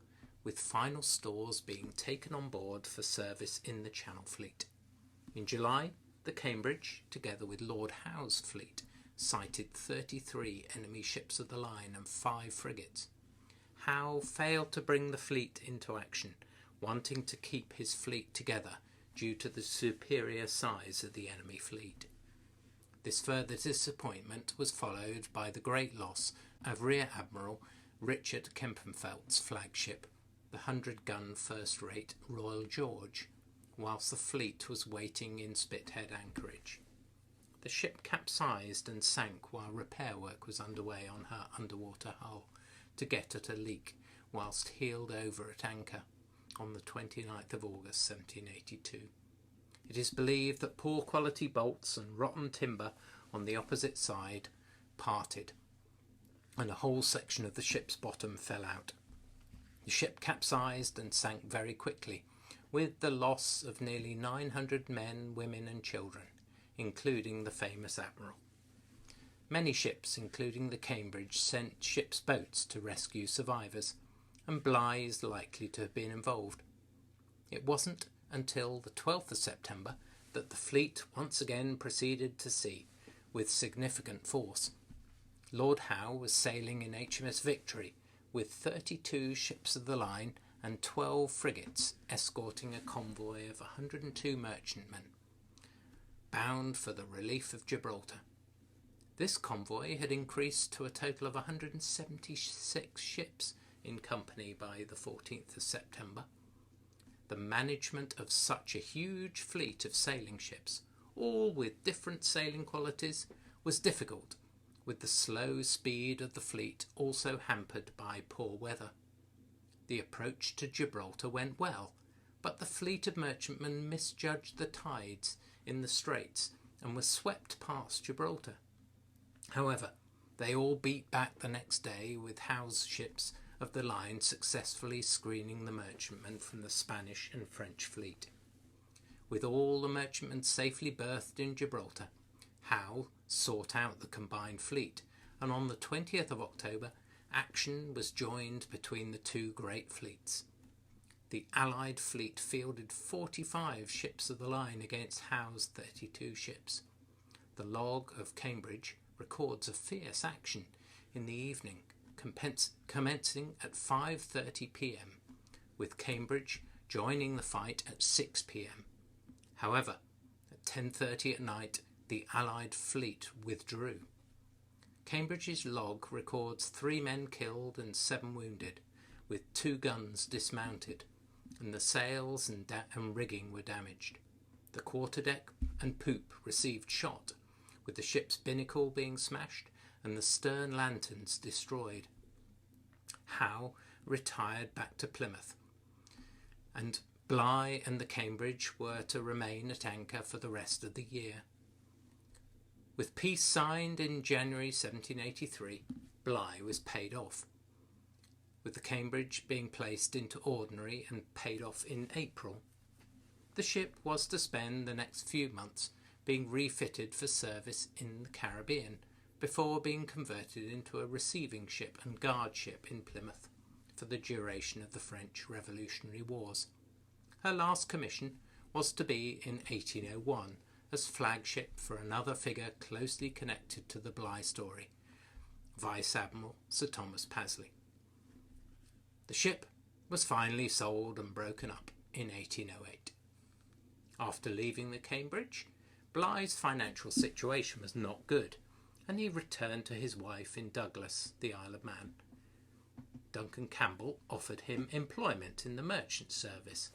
with final stores being taken on board for service in the Channel Fleet. In July, the Cambridge, together with Lord Howe's fleet, sighted 33 enemy ships of the line and 5 frigates. Howe failed to bring the fleet into action, wanting to keep his fleet together due to the superior size of the enemy fleet. This further disappointment was followed by the great loss of Rear Admiral Richard Kempenfeldt's flagship, the 100-gun first-rate Royal George, whilst the fleet was waiting in Spithead anchorage. The ship capsized and sank while repair work was underway on her underwater hull to get at a leak, whilst heeled over at anchor on the 29th of August 1782. It is believed that poor quality bolts and rotten timber on the opposite side parted, and a whole section of the ship's bottom fell out. The ship capsized and sank very quickly, with the loss of nearly 900 men, women and children, including the famous Admiral. Many ships, including the Cambridge, sent ship's boats to rescue survivors, and Bligh is likely to have been involved. It wasn't until the 12th of September that the fleet once again proceeded to sea with significant force. Lord Howe was sailing in HMS Victory with 32 ships of the line and 12 frigates escorting a convoy of 102 merchantmen, bound for the relief of Gibraltar. This convoy had increased to a total of 176 ships in company by the 14th of September. The management of such a huge fleet of sailing ships, all with different sailing qualities, was difficult, with the slow speed of the fleet also hampered by poor weather. The approach to Gibraltar went well, but the fleet of merchantmen misjudged the tides in the straits and was swept past Gibraltar. However, they all beat back the next day, with Howe's ships of the line successfully screening the merchantmen from the Spanish and French fleet. With all the merchantmen safely berthed in Gibraltar, Howe sought out the combined fleet and on the 20th of October, action was joined between the two great fleets. The Allied fleet fielded 45 ships of the line against Howe's 32 ships. The log of Cambridge records a fierce action in the evening, commencing at 5:30 p.m, with Cambridge joining the fight at 6 p.m. However, at 10:30 at night, the Allied fleet withdrew. Cambridge's log records 3 men killed and 7 wounded, with 2 guns dismounted, and the sails and rigging were damaged. The quarterdeck and poop received shot, with the ship's binnacle being smashed and the stern lanterns destroyed. Howe retired back to Plymouth, and Bligh and the Cambridge were to remain at anchor for the rest of the year. With peace signed in January 1783, Bligh was paid off, with the Cambridge being placed into ordinary and paid off in April. The ship was to spend the next few months being refitted for service in the Caribbean before being converted into a receiving ship and guard ship in Plymouth for the duration of the French Revolutionary Wars. Her last commission was to be in 1801 as flagship for another figure closely connected to the Bligh story, Vice Admiral Sir Thomas Pasley. The ship was finally sold and broken up in 1808. After leaving the Cambridge, Bligh's financial situation was not good, and he returned to his wife in Douglas, the Isle of Man. Duncan Campbell offered him employment in the merchant service,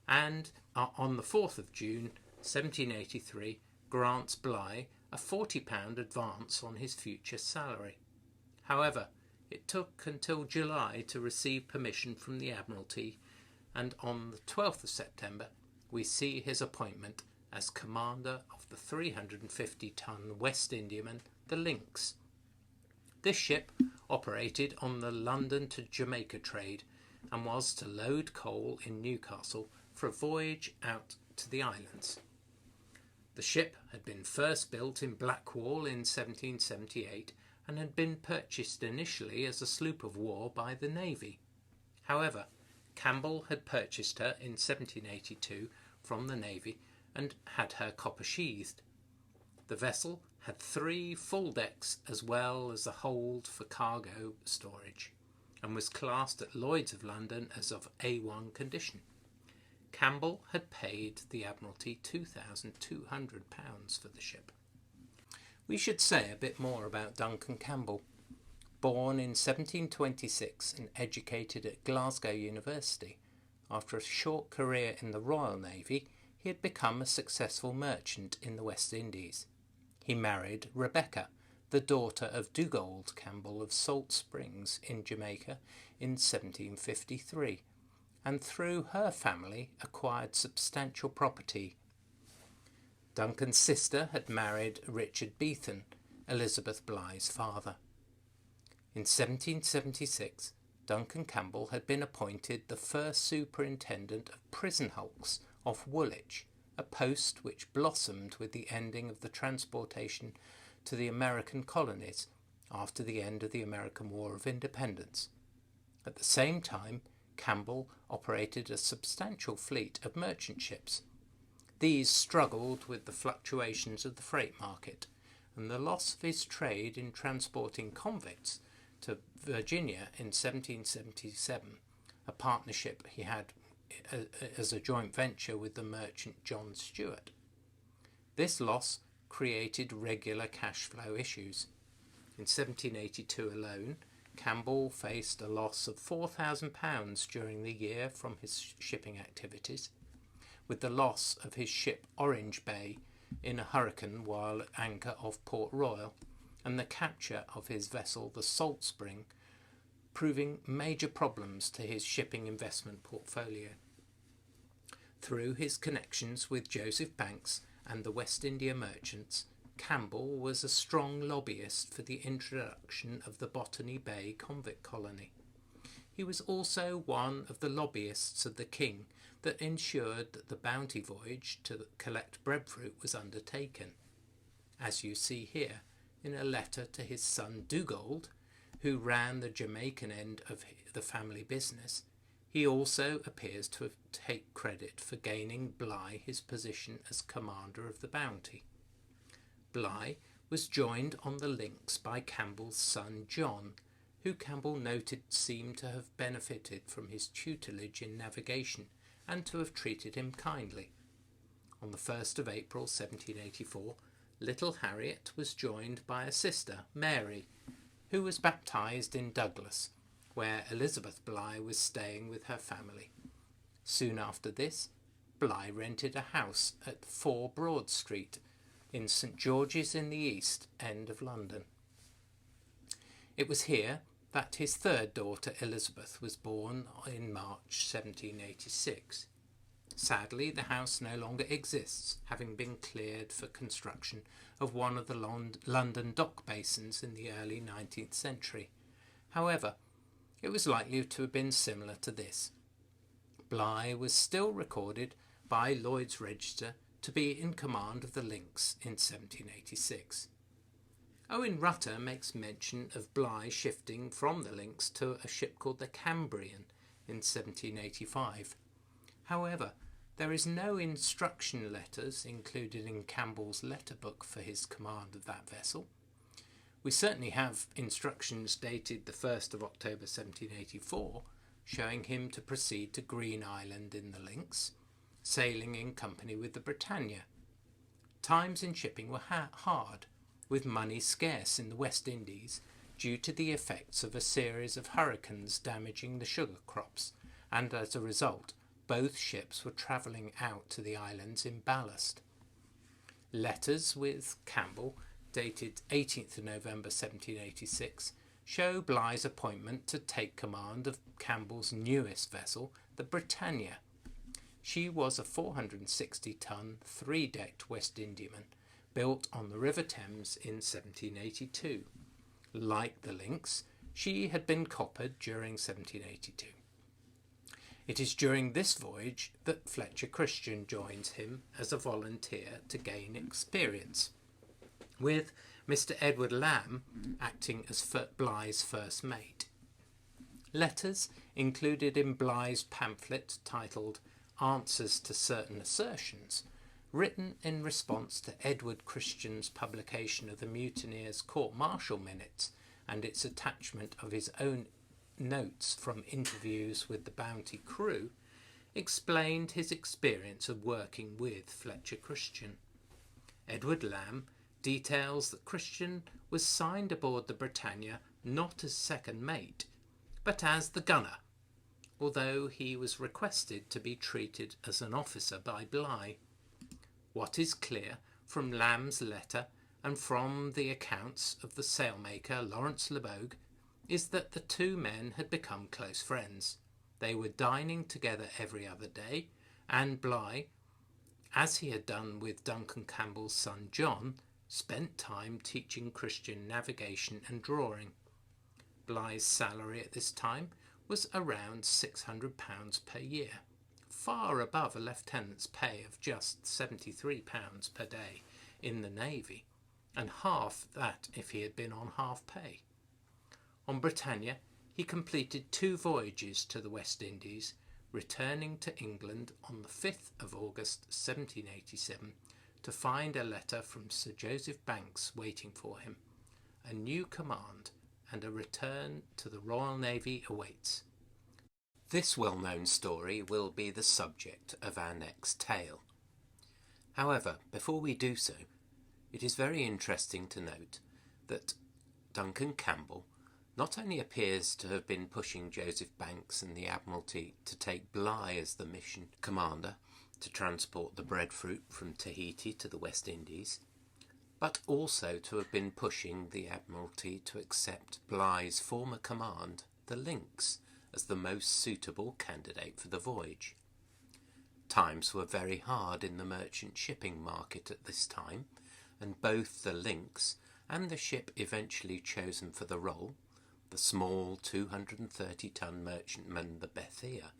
and on the 4th of June 1783 grants Bligh a £40 advance on his future salary. However, it took until July to receive permission from the Admiralty, and on the 12th of September we see his appointment as commander of the 350-ton West Indiaman, the Lynx. This ship operated on the London to Jamaica trade and was to load coal in Newcastle for a voyage out to the islands. The ship had been first built in Blackwall in 1778 and had been purchased initially as a sloop of war by the Navy. However, Campbell had purchased her in 1782 from the Navy and had her copper sheathed. The vessel had 3 full decks as well as a hold for cargo storage, and was classed at Lloyd's of London as of A1 condition. Campbell had paid the Admiralty £2,200 for the ship. We should say a bit more about Duncan Campbell. Born in 1726 and educated at Glasgow University, after a short career in the Royal Navy, he had become a successful merchant in the West Indies. He married Rebecca, the daughter of Dugald Campbell of Salt Springs in Jamaica in 1753, and through her family acquired substantial property. Duncan's sister had married Richard Beethan, Elizabeth Bligh's father. In 1776, Duncan Campbell had been appointed the first superintendent of prison hulks off Woolwich, a post which blossomed with the ending of the transportation to the American colonies after the end of the American War of Independence. At the same time, Campbell operated a substantial fleet of merchant ships. These struggled with the fluctuations of the freight market, and the loss of his trade in transporting convicts to Virginia in 1777, a partnership he had as a joint venture with the merchant John Stewart. This loss created regular cash flow issues. In 1782 alone, Campbell faced a loss of £4,000 during the year from his shipping activities, with the loss of his ship Orange Bay in a hurricane while at anchor off Port Royal, and the capture of his vessel the Salt Spring, proving major problems to his shipping investment portfolio. Through his connections with Joseph Banks and the West India merchants, Campbell was a strong lobbyist for the introduction of the Botany Bay convict colony. He was also one of the lobbyists of the King that ensured that the Bounty voyage to collect breadfruit was undertaken, as you see here in a letter to his son Dugald, who ran the Jamaican end of the family business, he also appears to take credit for gaining Bligh his position as commander of the Bounty. Bligh was joined on the Lynx by Campbell's son John, who Campbell noted seemed to have benefited from his tutelage in navigation and to have treated him kindly. On the 1st of April 1784, little Harriet was joined by a sister, Mary, who was baptised in Douglas, where Elizabeth Bligh was staying with her family. Soon after this, Bligh rented a house at 4 Broad Street in St George's in the East End of London. It was here that his third daughter Elizabeth was born in March 1786. Sadly, the house no longer exists, having been cleared for construction of one of the London dock basins in the early 19th century. However, it was likely to have been similar to this. Bligh was still recorded by Lloyd's Register to be in command of the Lynx in 1786. Owen Rutter makes mention of Bligh shifting from the Lynx to a ship called the Cambrian in 1785. However, there is no instruction letters included in Campbell's letter book for his command of that vessel. We certainly have instructions dated the 1st of October 1784 showing him to proceed to Green Island in the Lynx, sailing in company with the Britannia. Times in shipping were hard, with money scarce in the West Indies due to the effects of a series of hurricanes damaging the sugar crops, and as a result both ships were travelling out to the islands in ballast. Letters with Campbell, dated 18th of November 1786, show Bligh's appointment to take command of Campbell's newest vessel, the Britannia. She was a 460-ton, 3-decked West Indiaman, built on the River Thames in 1782. Like the Lynx, she had been coppered during 1782. It is during this voyage that Fletcher Christian joins him as a volunteer to gain experience, with Mr. Edward Lamb acting as Bligh's first mate. Letters included in Bligh's pamphlet titled Answers to Certain Assertions, written in response to Edward Christian's publication of the mutineers' court-martial minutes and its attachment of his own notes from interviews with the Bounty crew, explained his experience of working with Fletcher Christian. Edward Lamb details that Christian was signed aboard the Britannia not as second mate, but as the gunner, although he was requested to be treated as an officer by Bligh. What is clear from Lamb's letter and from the accounts of the sailmaker Lawrence Lebogue is that the two men had become close friends. They were dining together every other day, and Bligh, as he had done with Duncan Campbell's son John, spent time teaching Christian navigation and drawing. Bligh's salary at this time was around £600 per year, far above a lieutenant's pay of just £73 per day in the Navy, and half that if he had been on half pay. On Britannia, he completed 2 voyages to the West Indies, returning to England on the 5th of August 1787 to find a letter from Sir Joseph Banks waiting for him. A new command and a return to the Royal Navy awaits. This well-known story will be the subject of our next tale. However, before we do so, it is very interesting to note that Duncan Campbell not only appears to have been pushing Joseph Banks and the Admiralty to take Bligh as the mission commander to transport the breadfruit from Tahiti to the West Indies, but also to have been pushing the Admiralty to accept Bligh's former command, the Lynx, as the most suitable candidate for the voyage. Times were very hard in the merchant shipping market at this time, and both the Lynx and the ship eventually chosen for the role, the small 230-ton merchantman the Bethia,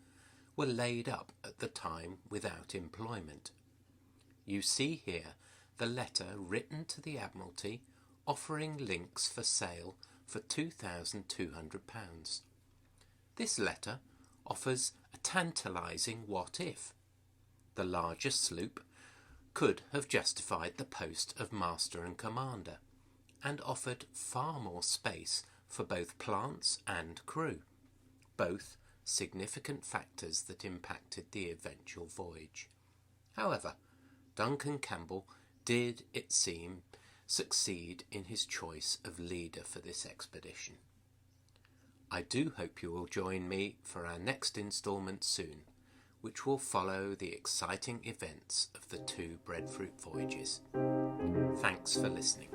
were laid up at the time without employment. You see here the letter written to the Admiralty offering links for sale for £2,200. This letter offers a tantalising what-if. The larger sloop could have justified the post of master and commander, and offered far more space for both plants and crew, both significant factors that impacted the eventual voyage. However, Duncan Campbell did, it seemed, succeed in his choice of leader for this expedition. I do hope you will join me for our next instalment soon, which will follow the exciting events of the two breadfruit voyages. Thanks for listening.